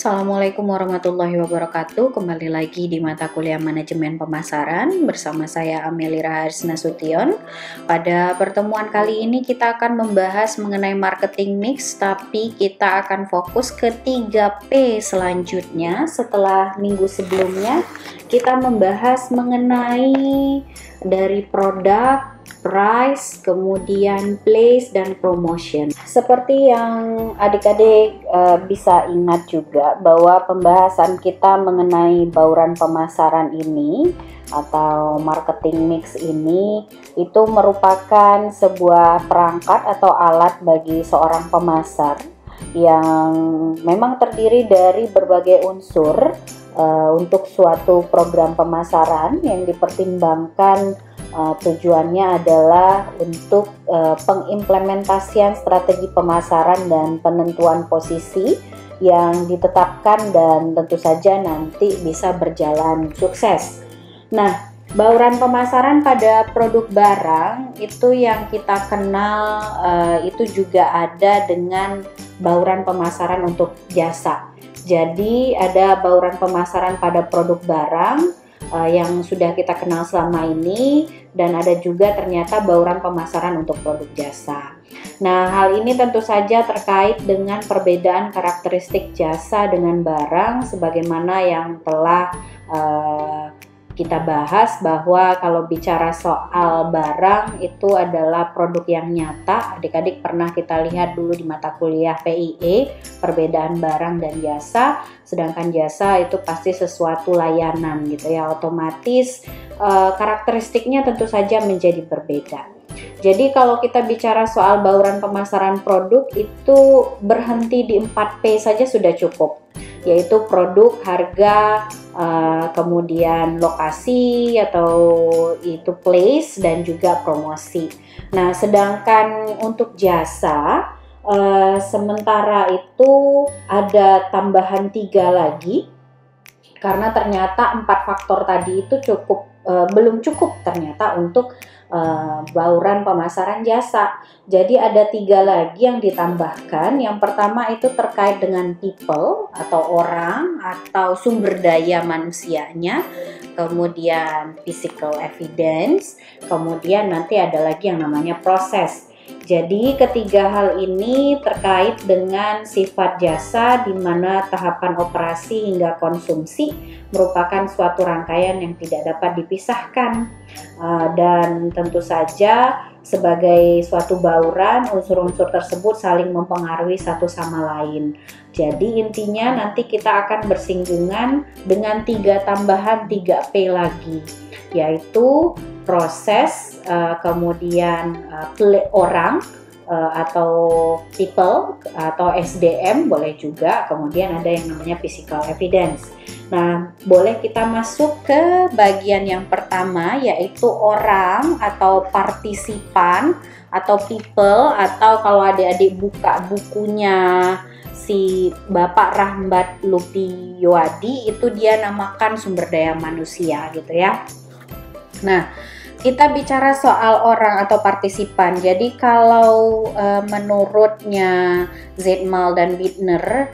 Assalamualaikum warahmatullahi wabarakatuh. Kembali lagi di mata kuliah manajemen pemasaran bersama saya Amelie Raharsina Nasution. Pada pertemuan kali ini kita akan membahas mengenai marketing mix, tapi kita akan fokus ke 3P selanjutnya. Setelah minggu sebelumnya kita membahas mengenai dari produk, price, kemudian place, dan promotion. Seperti yang adik-adik bisa ingat juga bahwa pembahasan kita mengenai bauran pemasaran ini atau marketing mix ini itu merupakan sebuah perangkat atau alat bagi seorang pemasar yang memang terdiri dari berbagai unsur untuk suatu program pemasaran yang dipertimbangkan. Tujuannya adalah untuk pengimplementasian strategi pemasaran dan penentuan posisi yang ditetapkan dan tentu saja nanti bisa berjalan sukses. Nah, bauran pemasaran pada produk barang itu yang kita kenal itu juga ada dengan bauran pemasaran untuk jasa. Jadi ada bauran pemasaran pada produk barang yang sudah kita kenal selama ini, dan ada juga ternyata bauran pemasaran untuk produk jasa. Nah, hal ini tentu saja terkait dengan perbedaan karakteristik jasa dengan barang, sebagaimana yang telah kita bahas bahwa kalau bicara soal barang itu adalah produk yang nyata. Adik-adik pernah kita lihat dulu di mata kuliah PIE, perbedaan barang dan jasa. Sedangkan jasa itu pasti sesuatu layanan gitu ya, otomatis karakteristiknya tentu saja menjadi berbeda. Jadi kalau kita bicara soal bauran pemasaran produk itu berhenti di 4P saja sudah cukup, yaitu produk, harga, kemudian lokasi atau itu place, dan juga promosi. Nah, sedangkan untuk jasa sementara itu ada tambahan 3 lagi, karena ternyata 4 faktor tadi itu belum cukup ternyata untuk bauran pemasaran jasa. Jadi ada 3 lagi yang ditambahkan. Yang pertama itu terkait dengan people atau orang atau sumber daya manusianya, kemudian physical evidence, kemudian nanti ada lagi yang namanya proses. Jadi ketiga hal ini terkait dengan sifat jasa, di mana tahapan operasi hingga konsumsi merupakan suatu rangkaian yang tidak dapat dipisahkan, dan tentu saja sebagai suatu bauran unsur-unsur tersebut saling mempengaruhi satu sama lain. Jadi intinya nanti kita akan bersinggungan dengan 3 tambahan 3P lagi, yaitu proses, kemudian orang atau people atau SDM boleh juga, kemudian ada yang namanya physical evidence. Nah, boleh kita masuk ke bagian yang pertama, yaitu orang atau partisipan atau people, atau kalau adik-adik buka bukunya si Bapak Rahmat Lupiyawadi itu dia namakan sumber daya manusia gitu ya. Nah, kita bicara soal orang atau partisipan. Jadi kalau menurutnya Zetmal dan Bittner,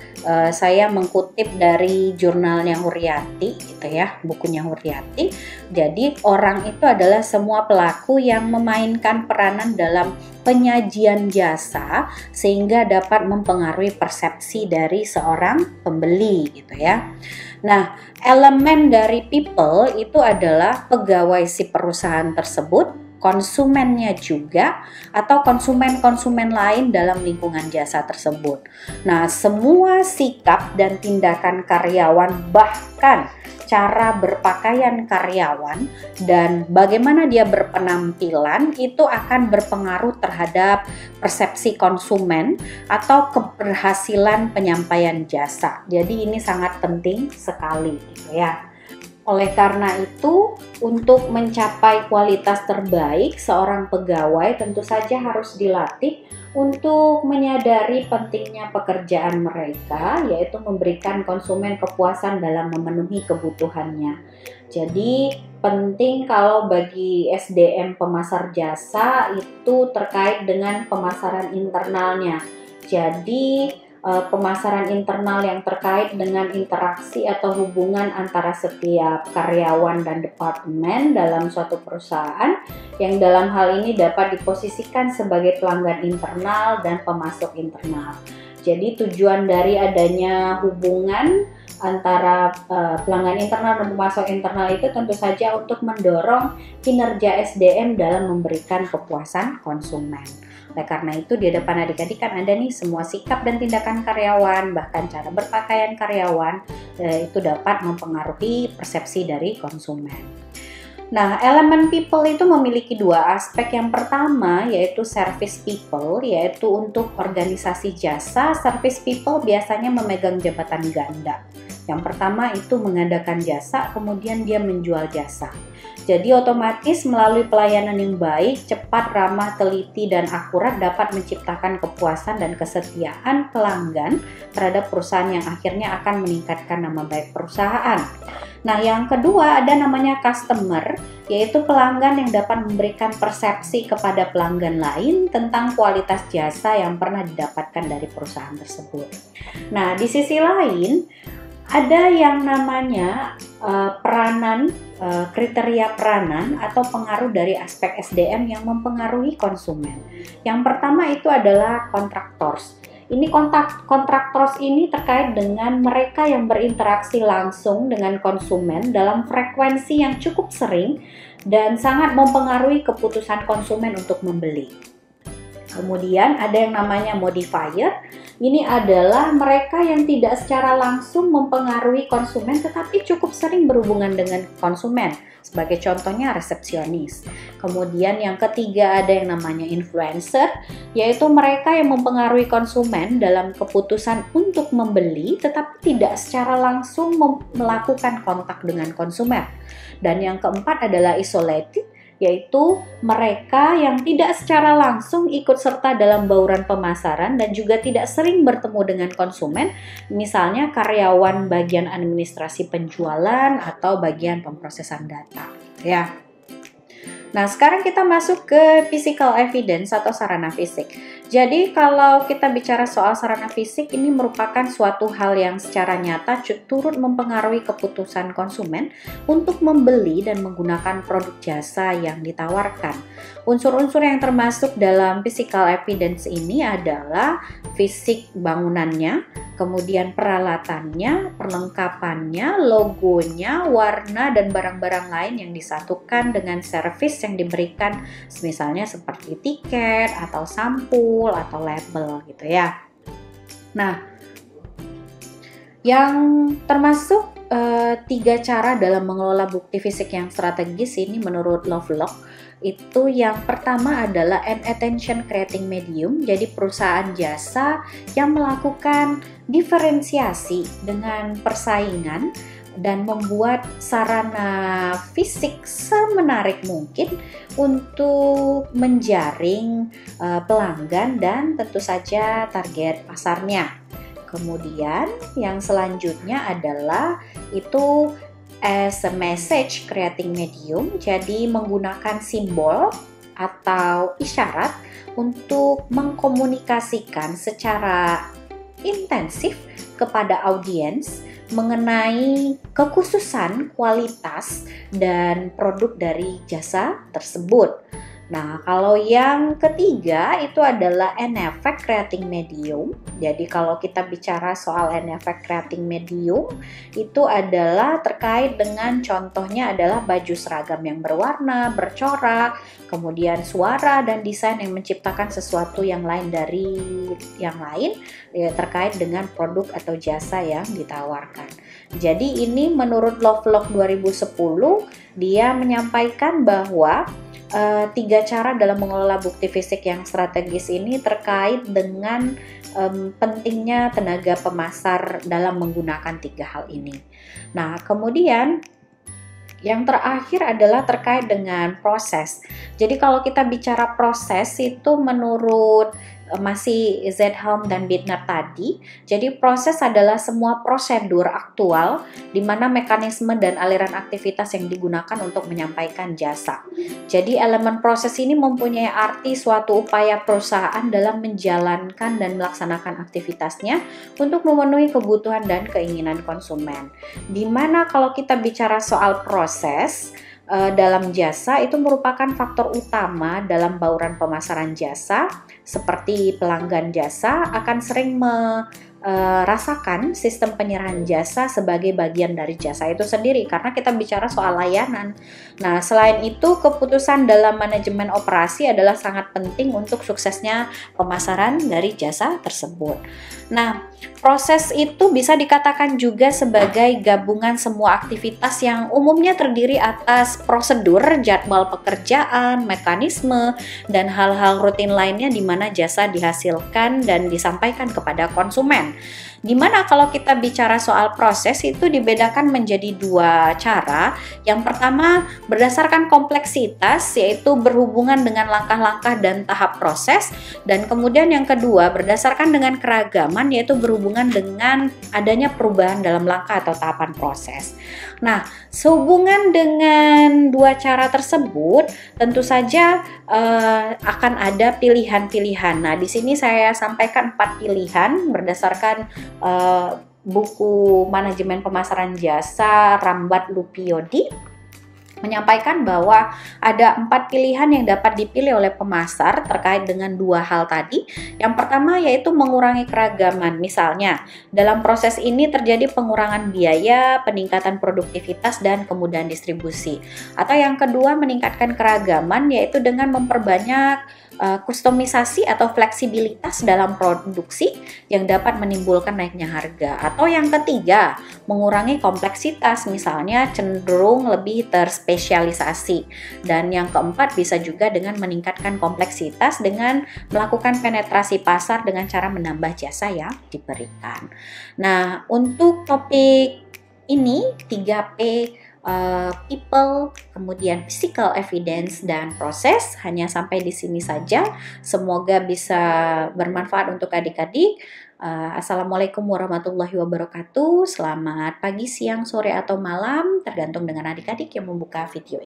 saya mengutip dari jurnalnya Huriyati gitu ya, bukunya Huriyati. Jadi orang itu adalah semua pelaku yang memainkan peranan dalam penyajian jasa sehingga dapat mempengaruhi persepsi dari seorang pembeli gitu ya. Nah, elemen dari people itu adalah pegawai si perusahaan tersebut, konsumennya juga, atau konsumen-konsumen lain dalam lingkungan jasa tersebut. Nah, semua sikap dan tindakan karyawan, bahkan cara berpakaian karyawan dan bagaimana dia berpenampilan itu akan berpengaruh terhadap persepsi konsumen atau keberhasilan penyampaian jasa. Jadi ini sangat penting sekali gitu ya. Oleh karena itu, untuk mencapai kualitas terbaik, seorang pegawai tentu saja harus dilatih untuk menyadari pentingnya pekerjaan mereka, yaitu memberikan konsumen kepuasan dalam memenuhi kebutuhannya. Jadi penting kalau bagi SDM pemasar jasa itu terkait dengan pemasaran internalnya. Jadi pemasaran internal yang terkait dengan interaksi atau hubungan antara setiap karyawan dan departemen dalam suatu perusahaan, yang dalam hal ini dapat diposisikan sebagai pelanggan internal dan pemasok internal. Jadi tujuan dari adanya hubungan antara pelanggan internal dan pemasok internal itu tentu saja untuk mendorong kinerja SDM dalam memberikan kepuasan konsumen. Oleh karena itu, di depan adik-adik kan ada nih semua sikap dan tindakan karyawan, bahkan cara berpakaian karyawan itu dapat mempengaruhi persepsi dari konsumen. Nah, elemen people itu memiliki dua aspek. Yang pertama yaitu service people, yaitu untuk organisasi jasa. Service people biasanya memegang jabatan ganda. Yang pertama itu mengadakan jasa, kemudian dia menjual jasa. Jadi otomatis melalui pelayanan yang baik, cepat, ramah, teliti, dan akurat dapat menciptakan kepuasan dan kesetiaan pelanggan terhadap perusahaan yang akhirnya akan meningkatkan nama baik perusahaan. Nah, yang kedua ada namanya customer, yaitu pelanggan yang dapat memberikan persepsi kepada pelanggan lain tentang kualitas jasa yang pernah didapatkan dari perusahaan tersebut. Nah, di sisi lain ada yang namanya kriteria peranan atau pengaruh dari aspek SDM yang mempengaruhi konsumen. Yang pertama itu adalah contractors. Ini contractors ini terkait dengan mereka yang berinteraksi langsung dengan konsumen dalam frekuensi yang cukup sering dan sangat mempengaruhi keputusan konsumen untuk membeli. Kemudian ada yang namanya modifier. Ini adalah mereka yang tidak secara langsung mempengaruhi konsumen tetapi cukup sering berhubungan dengan konsumen. Sebagai contohnya resepsionis. Kemudian yang ketiga ada yang namanya influencer, yaitu mereka yang mempengaruhi konsumen dalam keputusan untuk membeli tetapi tidak secara langsung melakukan kontak dengan konsumen. Dan yang keempat adalah isolated, yaitu mereka yang tidak secara langsung ikut serta dalam bauran pemasaran dan juga tidak sering bertemu dengan konsumen, misalnya karyawan bagian administrasi penjualan atau bagian pemrosesan data, ya. Nah, sekarang kita masuk ke physical evidence atau sarana fisik. Jadi, kalau kita bicara soal sarana fisik, ini merupakan suatu hal yang secara nyata turut mempengaruhi keputusan konsumen untuk membeli dan menggunakan produk jasa yang ditawarkan. Unsur-unsur yang termasuk dalam physical evidence ini adalah fisik bangunannya, kemudian peralatannya, perlengkapannya, logonya, warna, dan barang-barang lain yang disatukan dengan servis yang diberikan, misalnya seperti tiket atau sampul atau label gitu ya. Nah, yang termasuk 3 cara dalam mengelola bukti fisik yang strategis ini menurut Lovelock, itu yang pertama adalah an attention creating medium. Jadi perusahaan jasa yang melakukan diferensiasi dengan persaingan dan membuat sarana fisik semenarik mungkin untuk menjaring pelanggan dan tentu saja target pasarnya. Kemudian yang selanjutnya adalah itu as a message creating medium, jadi menggunakan simbol atau isyarat untuk mengkomunikasikan secara intensif kepada audiens mengenai kekhususan kualitas dan produk dari jasa tersebut. Nah, kalau yang ketiga itu adalah an effect creating medium. Jadi kalau kita bicara soal an effect creating medium, itu adalah terkait dengan contohnya adalah baju seragam yang berwarna, bercorak, kemudian suara dan desain yang menciptakan sesuatu yang lain dari yang lain ya, terkait dengan produk atau jasa yang ditawarkan. Jadi ini menurut Lovelock 2010, dia menyampaikan bahwa 3 cara dalam mengelola bukti fisik yang strategis ini terkait dengan pentingnya tenaga pemasar dalam menggunakan 3 hal ini. Nah, kemudian yang terakhir adalah terkait dengan proses. Jadi kalau kita bicara proses itu menurut masih Zhelm dan Bittner tadi. Jadi proses adalah semua prosedur aktual di mana mekanisme dan aliran aktivitas yang digunakan untuk menyampaikan jasa. Jadi elemen proses ini mempunyai arti suatu upaya perusahaan dalam menjalankan dan melaksanakan aktivitasnya untuk memenuhi kebutuhan dan keinginan konsumen. Dimana kalau kita bicara soal proses dalam jasa itu merupakan faktor utama dalam bauran pemasaran jasa, seperti pelanggan jasa akan sering merasakan sistem penyerahan jasa sebagai bagian dari jasa itu sendiri karena kita bicara soal layanan. Nah, selain itu keputusan dalam manajemen operasi adalah sangat penting untuk suksesnya pemasaran dari jasa tersebut. Nah, proses itu bisa dikatakan juga sebagai gabungan semua aktivitas yang umumnya terdiri atas prosedur, jadwal pekerjaan, mekanisme, dan hal-hal rutin lainnya di mana jasa dihasilkan dan disampaikan kepada konsumen. Dimana kalau kita bicara soal proses itu dibedakan menjadi dua cara. Yang pertama berdasarkan kompleksitas, yaitu berhubungan dengan langkah-langkah dan tahap proses, dan kemudian yang kedua berdasarkan dengan keragaman, yaitu berhubungan dengan adanya perubahan dalam langkah atau tahapan proses. Nah, sehubungan dengan dua cara tersebut tentu saja akan ada pilihan-pilihan. Nah, di sini saya sampaikan 4 pilihan berdasarkan buku Manajemen Pemasaran Jasa Rambat Luppiodi, menyampaikan bahwa ada 4 pilihan yang dapat dipilih oleh pemasar terkait dengan dua hal tadi. Yang pertama yaitu mengurangi keragaman. Misalnya, dalam proses ini terjadi pengurangan biaya, peningkatan produktivitas, dan kemudahan distribusi. Atau yang kedua, meningkatkan keragaman yaitu dengan memperbanyak kustomisasi atau fleksibilitas dalam produksi yang dapat menimbulkan naiknya harga. Atau yang ketiga, mengurangi kompleksitas, misalnya cenderung lebih terspesialisasi. Dan yang keempat bisa juga dengan meningkatkan kompleksitas dengan melakukan penetrasi pasar dengan cara menambah jasa yang diberikan. Nah, untuk topik ini 3P, people, kemudian physical evidence, dan proses, hanya sampai di sini saja. Semoga bisa bermanfaat untuk adik-adik. Assalamualaikum warahmatullahi wabarakatuh. Selamat pagi, siang, sore, atau malam, tergantung dengan adik-adik yang membuka video